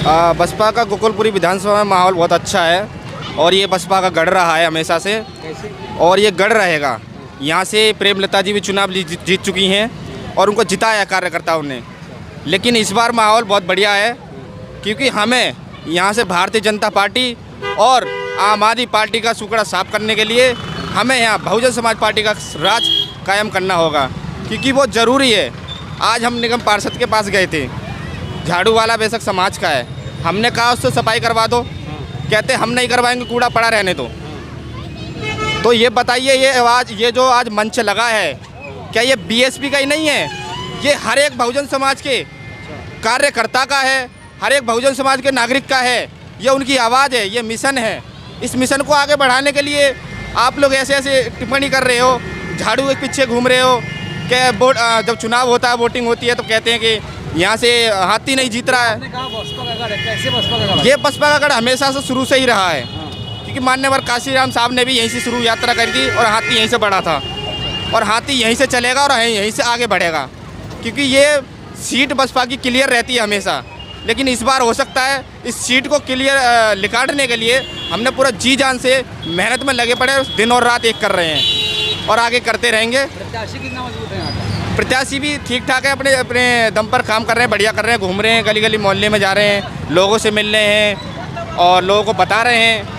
बसपा का गोकुलपुरी विधानसभा में माहौल बहुत अच्छा है और ये बसपा का गढ़ रहा है हमेशा से और ये गढ़ रहेगा। यहाँ से प्रेमलता जी भी चुनाव जीत चुकी हैं और उनको जिताया कार्यकर्ताओं ने। लेकिन इस बार माहौल बहुत बढ़िया है क्योंकि हमें यहाँ से भारतीय जनता पार्टी और आम आदमी पार्टी का सुकड़ा साफ करने के लिए हमें यहाँ बहुजन समाज पार्टी का राज कायम करना होगा क्योंकि वो ज़रूरी है। आज हम निगम पार्षद के पास गए थे, झाड़ू वाला बेशक समाज का है, हमने कहा उससे सफाई करवा दो, कहते हम नहीं करवाएंगे, कूड़ा पड़ा रहने दो। तो ये बताइए ये जो आज मंच लगा है क्या ये बीएसपी का ही नहीं है? ये हर एक बहुजन समाज के कार्यकर्ता का है, हर एक बहुजन समाज के नागरिक का है। ये उनकी आवाज़ है, ये मिशन है। इस मिशन को आगे बढ़ाने के लिए आप लोग ऐसे ऐसे टिप्पणी कर रहे हो, झाड़ू के पीछे घूम रहे हो कि वोट जब चुनाव होता है, वोटिंग होती है तो कहते हैं कि यहाँ से हाथी नहीं जीत रहा है। ये बसपा का गढ़ हमेशा से शुरू से ही रहा है क्योंकि मान्यवर काशीराम साहब ने भी यहीं से शुरू यात्रा करी थी और हाथी यहीं से बढ़ा था और हाथी यहीं से चलेगा और यहीं से आगे बढ़ेगा क्योंकि ये सीट बसपा की क्लियर रहती है हमेशा। लेकिन इस बार हो सकता है इस सीट को क्लियर निकालने के लिए हमने पूरा जी जान से मेहनत में लगे पड़े, दिन और रात एक कर रहे हैं और आगे करते रहेंगे। प्रत्याशी कितना मजबूत है यहाँ पर? प्रत्याशी भी ठीक ठाक है, अपने अपने दम पर काम कर रहे हैं, बढ़िया कर रहे हैं, घूम रहे हैं, गली गली मोहल्ले में जा रहे हैं, लोगों से मिल रहे हैं और लोगों को बता रहे हैं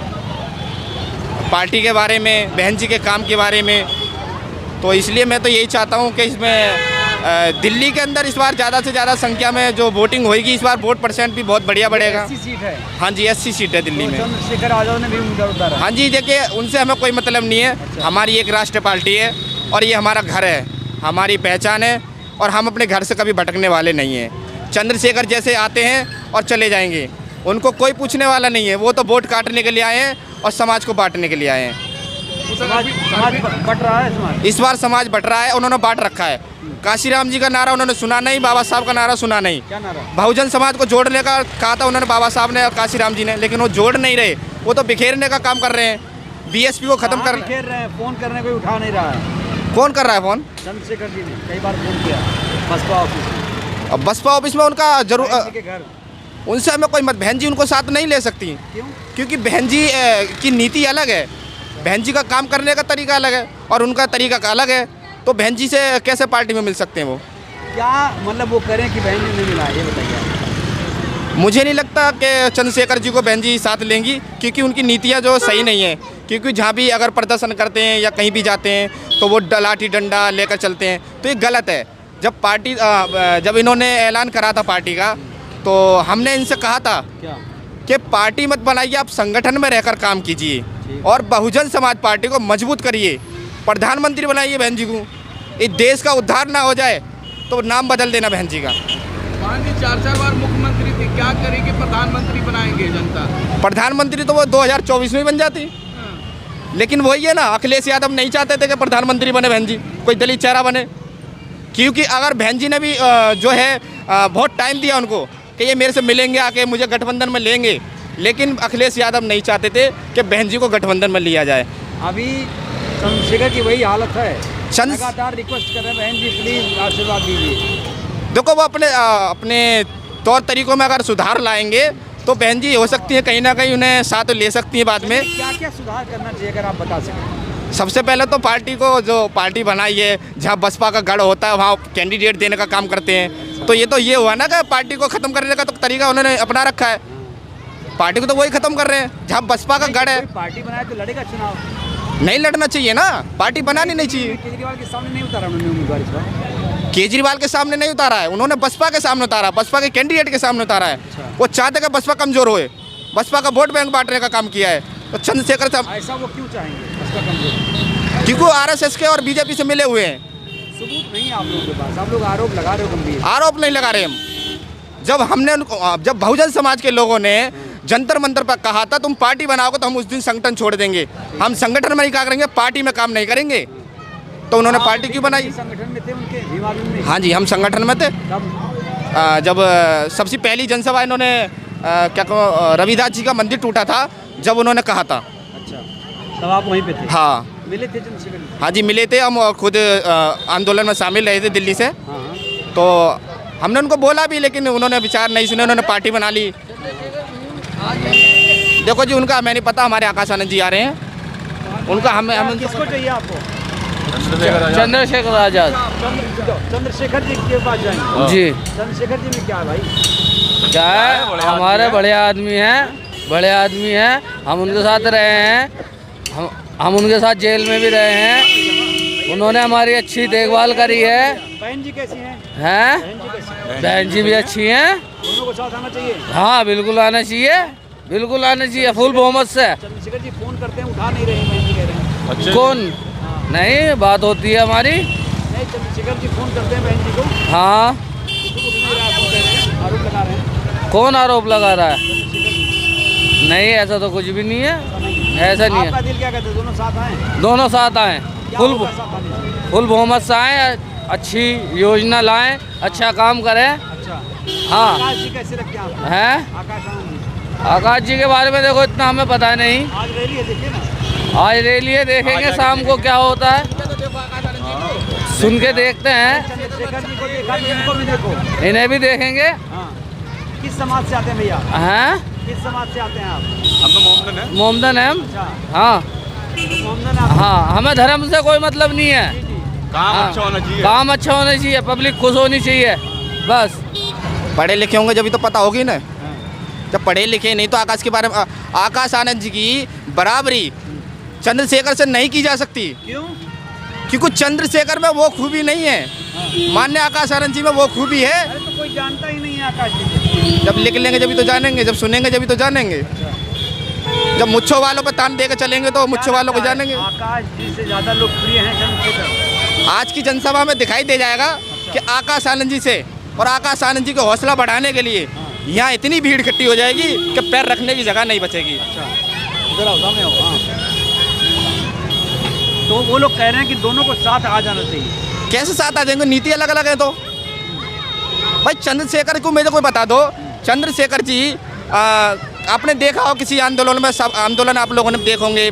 पार्टी के बारे में, बहन जी के काम के बारे में। तो इसलिए मैं तो यही चाहता हूँ कि इसमें दिल्ली के अंदर इस बार ज़्यादा से ज़्यादा संख्या में जो वोटिंग होगी, इस बार वोट परसेंट भी बहुत बढ़िया बढ़ेगा। 80 सीट है। हाँ जी, 80 सीट है दिल्ली में। चंद्रशेखर आजाद ने भी उधर। हाँ जी, देखिए उनसे हमें कोई मतलब नहीं है। अच्छा। हमारी एक राष्ट्रीय पार्टी है और ये हमारा घर है, हमारी पहचान है और हम अपने घर से कभी भटकने वाले नहीं हैं। चंद्रशेखर जैसे आते हैं और चले जाएंगे, उनको कोई पूछने वाला नहीं है। वो तो वोट काटने के लिए आए हैं और समाज को बांटने के लिए आए हैं। समाज बट रहा है, इस बार समाज बट रहा है, उन्होंने बांट रखा है। काशीराम जी का नारा उन्होंने सुना नहीं, बाबा साहब का नारा सुना नहीं। क्या नारा? बहुजन समाज को जोड़ने का कहा था उन्होंने, बाबा साहब ने और काशीराम जी ने, लेकिन वो जोड़ नहीं रहे, वो तो बिखेरने का काम कर रहे हैं। बीएसपी को खत्म कर रहे हैं। फोन करने कोई उठा नहीं रहा है। कौन कर रहा है फोन? चंद्रशेखर जी ने कई बार फोन किया बसपा ऑफिस। अब बसपा ऑफिस में उनका जरूर घर उनसे हमें कोई मत, बहन जी उनको साथ नहीं ले सकती। क्यों? क्योंकि बहन जी की नीति अलग है, बहन जी का काम करने का तरीका अलग है और उनका तरीका का अलग है। तो बहन जी से कैसे पार्टी में मिल सकते हैं? वो क्या मतलब वो करें कि बहन जी नहीं मिला, ये बताइए। मुझे नहीं लगता कि चंद्रशेखर जी को बहन जी साथ लेंगी क्योंकि उनकी नीतियाँ जो सही नहीं है। क्योंकि जहाँ भी अगर प्रदर्शन करते हैं या कहीं भी जाते हैं तो वो लाठी डंडा लेकर चलते हैं, तो ये गलत है। जब इन्होंने ऐलान करा था पार्टी का तो हमने इनसे कहा था क्या कि पार्टी मत बनाइए, आप संगठन में रहकर काम कीजिए और बहुजन समाज पार्टी को मजबूत करिए, प्रधानमंत्री बनाइए बहन जी को। इस देश का उद्धार ना हो जाए तो नाम बदल देना बहन जी का। मान ली 4 बार मुख्यमंत्री थे, क्या करेंगे? प्रधानमंत्री बनाएंगे जनता। प्रधानमंत्री तो वो 2024 में बन जाती, लेकिन वही है ना, अखिलेश यादव नहीं चाहते थे कि प्रधानमंत्री बने बहन जी, कोई दलित चेहरा बने। क्योंकि अगर बहन जी ने भी जो है बहुत टाइम दिया उनको कि ये मेरे से मिलेंगे, आके मुझे गठबंधन में लेंगे, लेकिन अखिलेश यादव नहीं चाहते थे कि बहन जी को गठबंधन में लिया जाए। अभी चंद्रशेखर की वही हालत है, लगातार रिक्वेस्ट कर रहे हैं, बहन जी प्लीज आशीर्वाद दीजिए। देखो वो अपने तौर तरीकों में अगर सुधार लाएंगे तो बहन जी हो सकती है कहीं ना कहीं उन्हें साथ ले सकती है बाद में। क्या क्या सुधार करना चाहिए अगर आप बता सकें? सबसे पहले तो पार्टी को, जो पार्टी बनाई है जहाँ बसपा का गढ़ होता है वहाँ कैंडिडेट देने का काम करते हैं। तो ये हुआ ना कि पार्टी को ख़त्म करने का तो तरीका उन्होंने अपना रखा है, पार्टी को तो वही ख़त्म कर रहे हैं। जहाँ बसपा का गढ़ है, पार्टी बनाए तो लड़ेगा चुनाव, नहीं लड़ना चाहिए ना, पार्टी बनानी नहीं चाहिए। केजरीवाल के सामने नहीं उतारा उन्होंने उम्मीदवार इस बार। केजरीवाल के सामने नहीं उतारा है, उन्होंने बसपा के सामने उतारा, बसपा के कैंडिडेट के सामने उतारा है। वो चाहते कि बसपा कमजोर होए, बसपा का वोट बैंक बांटने का काम किया है। तो चंद्रशेखर साहब ऐसा वो क्यों चाहेंगे बसपा कमजोर? क्योंकि आरएसएस के और बीजेपी से मिले हुए हैं। सबूत नहीं है आप लोगों के पास, आप लोग आरोप लगा रहे हो गंभीर। आरोप नहीं लगा रहे हम। जब बहुजन समाज के लोगों ने जंतर मंतर पर कहा था तुम पार्टी बनाओगे तो हम उस दिन संगठन छोड़ देंगे, हम संगठन में ही काम करेंगे, पार्टी में काम नहीं करेंगे, तो उन्होंने पार्टी क्यों बनाई? संगठन में थे उनके हिमालय में? हाँ जी, हम संगठन में थे। जब सबसे पहली जनसभा इन्होंने क्या कहो रविदास जी का मंदिर टूटा था, जब उन्होंने कहा था। अच्छा, तब आप वहीं पे थे? हाँ, मिले थे चंद्रशेखर? हाँ जी मिले थे, हम खुद आंदोलन में शामिल रहे थे दिल्ली से। हाँ। तो हमने उनको बोला भी, लेकिन उन्होंने विचार नहीं सुने, उन्होंने पार्टी बना ली देखो जी, उनका हमें नहीं पता, हमारे आकाश आनंद जी आ रहे हैं, उनका हमें किसको चाहिए आपको? चंद्रशेखर आजाद चंद्रशेखर जी के पास जाएंगे। जी। चंद्रशेखर जी में क्या है भाई? क्या है, हमारे बड़े आदमी हैं, बड़े आदमी हैं, हम उनके साथ रहे हैं, हम उनके साथ जेल में भी रहे हैं, उन्होंने हमारी अच्छी देखभाल करी है। बहन जी कैसी हैं? हैं, बहन जी कैसी हैं? बहन जी भी अच्छी हैं। दोनों को साथ आना चाहिए। हाँ बिल्कुल आना चाहिए, बिल्कुल आना चाहिए, फुल बहुमत से। चंद्रशेखर जी फोन करते हैं, उठा नहीं रहे हैं, बहन जी कह रहे हैं। कौन? नहीं, बात होती है हमारी। नहीं, चंद्रशेखर जी फोन करते हैं बहन जी को, हाँ, उठ नहीं रहा है, फोन कह रहे हैं, आरोप लगा रहे हैं। कौन आरोप लगा रहा है? नहीं, ऐसा तो कुछ भी नहीं है, ऐसा नहीं आपका है। दिल क्या कहते हैं, दोनों साथ आए? दोनों साथ आए, क्या फुल होगा साथ आने से? फुल बहुमत से आए, अच्छी योजना लाएं, अच्छा काम करें। अच्छा, हाँ। आकाश जी कैसे लगते हैं आपको? हैं, आकाश आनंद जी आकाश जी के बारे में देखो इतना हमें पता नहीं, आज रैली है, देखिए ना। आज रैली है, देखेंगे शाम को क्या होता है, सुन के देखते हैं, चंद्रशेखर जी को देखा, इनको भी देखो। इन्हें भी देखेंगे। हाँ, किस समाज से आते हैं भैया? हैं, किस समाज से आते हैं आप? मोमदन है हम। अच्छा, हाँ मोमदन आप? हाँ, हमें धर्म से कोई मतलब नहीं है, जी, जी। काम अच्छा होना चाहिए, काम अच्छा होना चाहिए, पब्लिक खुश होनी चाहिए बस। पढ़े लिखे होंगे जब तो पता होगी ना, जब पढ़े लिखे नहीं तो आकाश के बारे में आकाश आनंद जी की बराबरी चंद्रशेखर से नहीं की जा सकती, क्यों? क्योंकि चंद्रशेखर में वो खूबी नहीं है, मान्य आकाश आनंद जी में वो खूबी है। अरे तो कोई जानता ही नहीं है आकाश जी को। जब लिख लेंगे जब तो जानेंगे, जब सुनेंगे जब तो जानेंगे, जब मुच्छों वालों पर तान देकर चलेंगे तो मुच्छों वालों को जानेंगे। आकाश जी से ज्यादा लोकप्रिय हैं चंद्रशेखर। आज की जनसभा में दिखाई दे जाएगा कि आकाश आनंद जी से और आकाश आनंद जी को हौसला बढ़ाने के लिए यहाँ इतनी भीड़ इकट्ठी हो जाएगी कि पैर रखने की जगह नहीं बचेगी। इधर आओ, सामने आओ। हाँ। तो वो लोग कह रहे हैं कि दोनों को साथ आ जाना चाहिए। कैसे साथ आ जाएंगे, नीति अलग अलग है तो। भाई चंद्रशेखर को मुझे कोई बता दो, चंद्रशेखर जी आपने देखा हो किसी आंदोलन में, सब आंदोलन आप लोगों ने देखे होंगे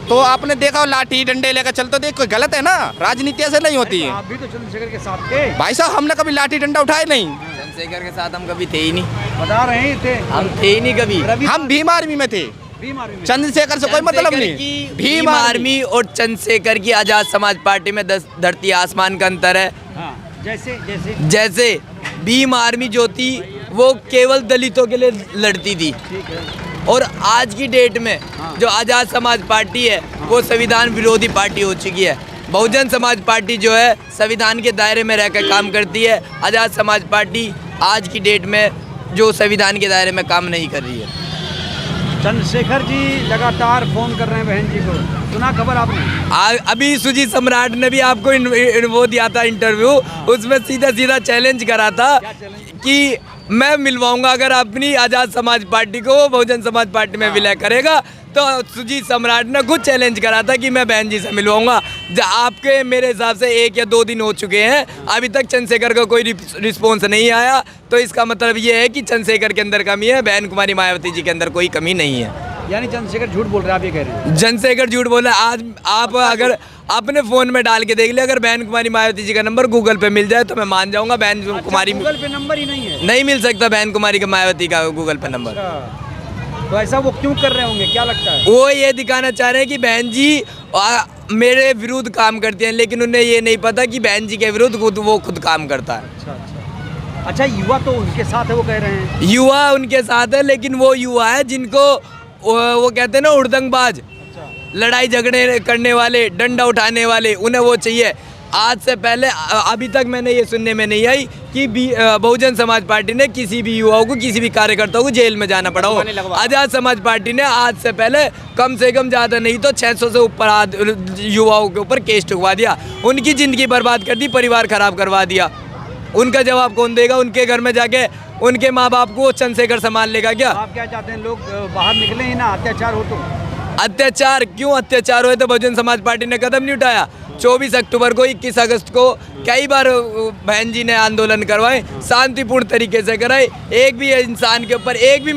तो आपने देखा हो लाठी डंडे लेकर चलते, देख कोई गलत है ना, राजनीति ऐसे नहीं होती है। आप भी तो चंद्रशेखर के साथ थे। भाई साहब हमने कभी लाठी डंडा उठाए नहीं, चंद्रशेखर के साथ हम कभी थे ही नहीं, बता रहे हैं थे, हम थे ही नहीं कभी। हम भीम आर्मी में थे, भीम आर्मी में। चंद्रशेखर से कोई मतलब नहीं। भीम आर्मी और चंद्रशेखर की आजाद समाज पार्टी में धरती आसमान का अंतर है। हाँ, जैसे जैसे जैसे भीम आर्मी जो थी वो केवल दलितों के लिए लड़ती थी, ठीक है। और आज की डेट में जो आजाद समाज पार्टी है वो संविधान विरोधी पार्टी हो चुकी है। बहुजन समाज पार्टी जो है संविधान के दायरे में रहकर काम करती है। आजाद समाज पार्टी आज की डेट में जो संविधान के दायरे में काम नहीं कर रही है। चंद्रशेखर जी लगातार फोन कर रहे हैं बहन जी को, सुना खबर आपने? अभी सुजीत सम्राट ने भी आपको वो दिया था इंटरव्यू, उसमें सीधा सीधा चैलेंज करा था कि मैं मिलवाऊंगा अगर अपनी आज़ाद समाज पार्टी को वो बहुजन समाज पार्टी में विलय करेगा। तो सुजीत सम्राट ने खुद चैलेंज करा था कि मैं बहन जी से मिलवाऊंगा। आपके मेरे हिसाब से 1 या 2 दिन हो चुके हैं, अभी तक चंद्रशेखर का कोई रिस्पॉन्स नहीं आया, तो इसका मतलब ये है कि चंद्रशेखर के अंदर कमी है, बहन कुमारी मायावती जी के अंदर कोई कमी नहीं है। यानी चंद्रशेखर झूठ बोल रहे हैं, आप ये कह रहे हैं? चंद्रशेखर झूठ बोल रहा है। आज आप अगर अपने फ़ोन में डाल के देख ले, अगर बहन कुमारी मायावती जी का नंबर गूगल पे मिल जाए तो मैं मान जाऊंगा बहन कुमारी। गूगल पे नंबर ही नहीं है? नहीं मिल सकता बहन कुमारी का मायावती का गूगल पे नंबर। तो ऐसा वो क्यों कर रहे होंगे, क्या लगता है? वो ये दिखाना चाह रहे हैं कि बहन जी मेरे विरुद्ध काम करती हैं, लेकिन उन्हें ये नहीं पता कि बहन जी के विरुद्ध वो खुद काम करता है। अच्छा, युवा तो उनके साथ है, वो कह रहे हैं। युवा उनके साथ है, लेकिन वो युवा है जिनको वो कहते हैं ना उड़दंगबाज, लड़ाई झगड़े करने वाले, डंडा उठाने वाले, उन्हें वो चाहिए। आज से पहले अभी तक मैंने ये सुनने में नहीं आई कि बहुजन समाज पार्टी ने किसी भी युवाओं को, किसी भी कार्यकर्ता को जेल में जाना पड़ा हो। आजाद समाज पार्टी ने आज से पहले कम से कम ज़्यादा नहीं तो 600 से ऊपर युवाओं के ऊपर केस ठुकवा दिया, उनकी ज़िंदगी बर्बाद कर दी, परिवार खराब करवा दिया। उनका जवाब कौन देगा? उनके घर में जाके उनके माँ बाप को चंद्रशेखर संभाल लेगा क्या? आप क्या चाहते हैं, लोग बाहर निकले ही ना, अत्याचार हो तो? अत्याचार क्यों? अत्याचार हुए तो बहुजन समाज पार्टी ने कदम नहीं उठाया। 24 अक्टूबर को, 21 अगस्त को कई बार बहन जी ने आंदोलन करवाए, शांतिपूर्ण तरीके से कराए। एक भी इंसान के ऊपर, एक भी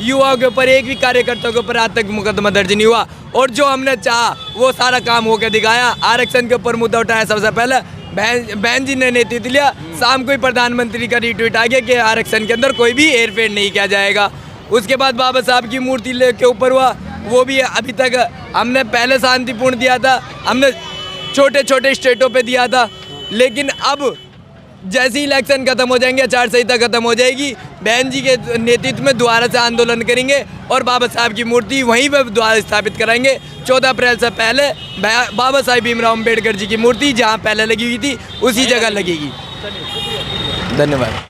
युवा के ऊपर, एक भी कार्यकर्ता के ऊपर आज तक मुकदमा दर्ज नहीं हुआ। और जो हमने चाहा वो सारा काम होकर दिखाया। आरक्षण के ऊपर मुद्दा उठाया सबसे पहले, बहन जी ने नेतृत्व लिया, शाम को ही प्रधानमंत्री का रीट्वीट आ गया कि आरक्षण के अंदर कोई भी हेरफेर नहीं किया जाएगा। उसके बाद बाबा साहब की मूर्ति के ऊपर हुआ, वो भी अभी तक हमने पहले शांतिपूर्ण दिया था, हमने छोटे छोटे स्टेटों पे दिया था, लेकिन अब जैसे ही इलेक्शन खत्म हो जाएंगे, आचार संहिता खत्म हो जाएगी, बहन जी के नेतृत्व में दोबारा से आंदोलन करेंगे और बाबा साहब की मूर्ति वहीं पर दोबारा स्थापित कराएंगे। 14 अप्रैल से पहले बाबा साहेब भीमराव अम्बेडकर जी की मूर्ति जहां पहले लगी हुई थी उसी जगह लगेगी। धन्यवाद।